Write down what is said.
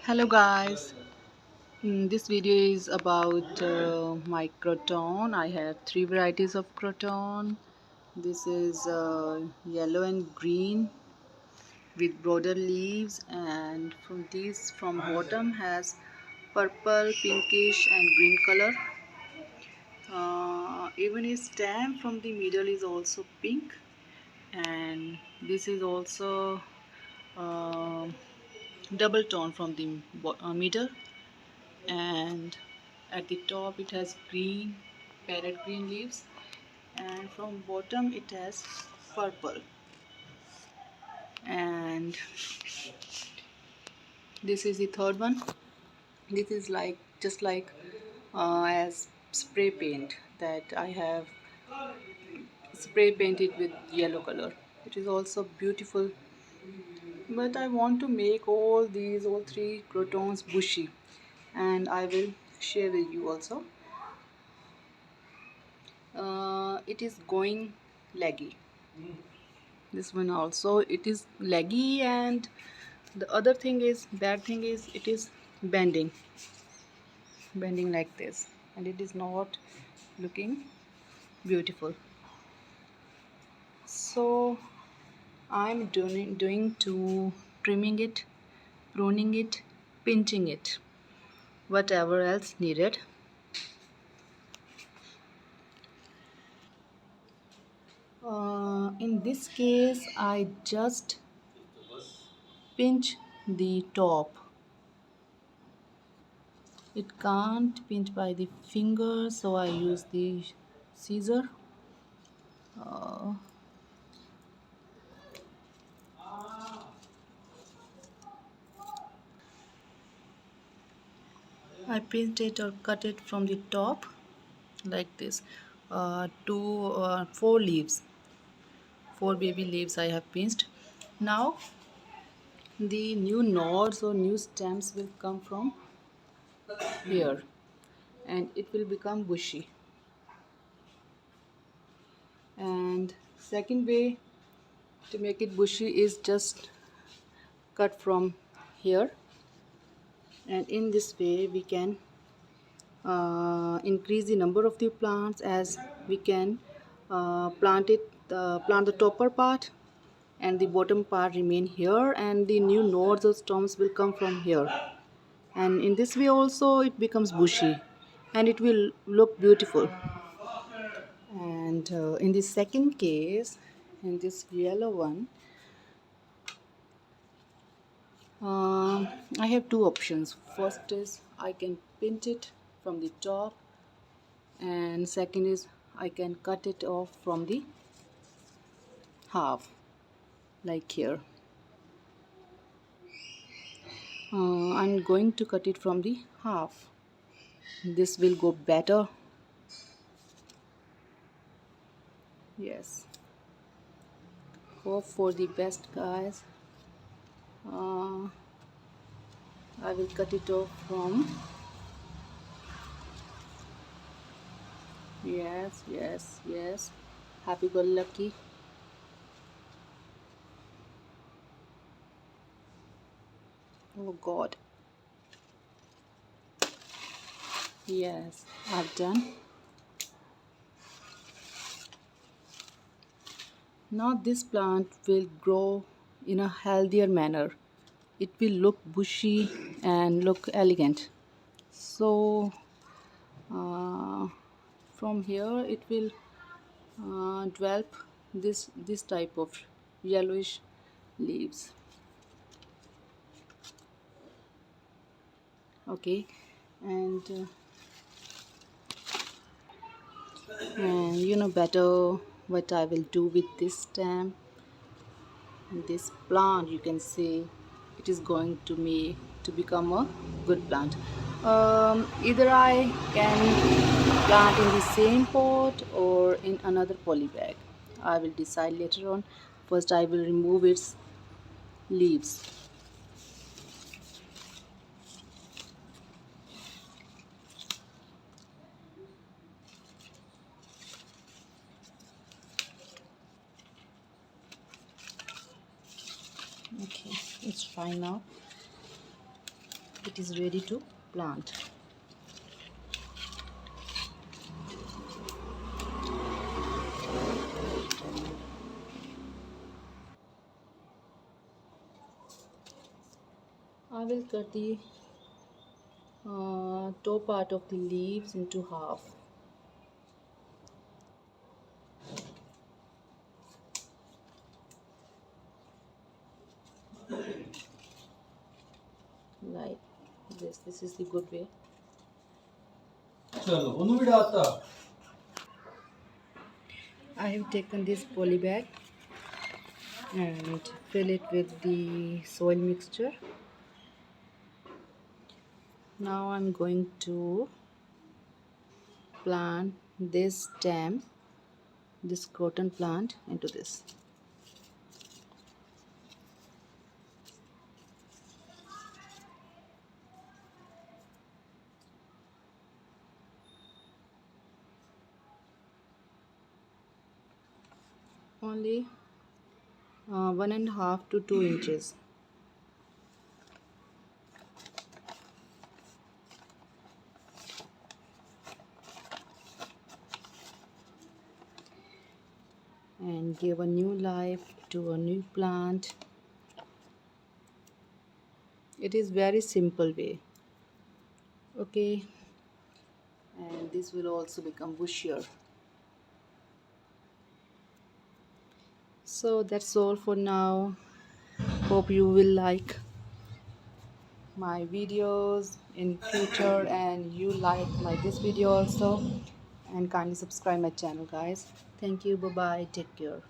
Hello guys. This video is about my croton. I have three varieties of croton. This is yellow and green with broader leaves, and from bottom has purple, pinkish and green color. Even its stem from the middle is also pink, and this is also uh, double tone from the middle, and at the top it has green, parrot green leaves, and from bottom it has purple. And this is the third one. This is like just like as spray paint that I have spray painted with yellow color. It is also beautiful, but I want to make all three crotons bushy, and I will share with you also. It is going leggy. This one also it is leggy, and the other thing is bad thing is it is bending like this, and it is not looking beautiful. So I'm doing to trimming it, pruning it, pinching it, whatever else needed. In this case I just pinch the top. It can't pinch by the finger, so I use the scissor. uh, I pinched it or cut it from the top like this. Four leaves, four baby leaves I have pinched. Now the new nodes or new stems will come from here, and it will become bushy. And second way to make it bushy is just cut from here, and in this way we can increase the number of the plants, as we can plant the topper part and the bottom part remain here, and the new nodes or stems will come from here, and in this way also it becomes bushy and it will look beautiful. And in the second case, in this yellow one, I have two options. First is I can pinch it from the top, and second is I can cut it off from the half, like here. I'm going to cut it from the half. This will go better. Yes, hope for the best, guys. I will cut it off from, yes, happy go lucky. Oh god, yes, I've done. Now this plant will grow in a healthier manner. It will look bushy and look elegant. So from here it will develop this type of yellowish leaves. Okay, and you know better what I will do with this stem and this plant. You can see it is going to me to become a good plant. Either I can plant in the same pot or in another poly bag. I will decide later on. First I will remove its leaves. Okay, it's fine now. it is ready to plant. I will cut the top part of the leaves into half. Like this is the good way. I have taken this poly bag and fill it with the soil mixture. Now I'm going to plant this stem, this croton plant, into this. Only 1.5 to 2 inches. And give a new life to a new plant. It is very simple way. Okay, and this will also become bushier. So that's all for now. Hope you will like my videos in future and you like this video also, and kindly subscribe my channel, guys. Thank you. Bye bye. Take care.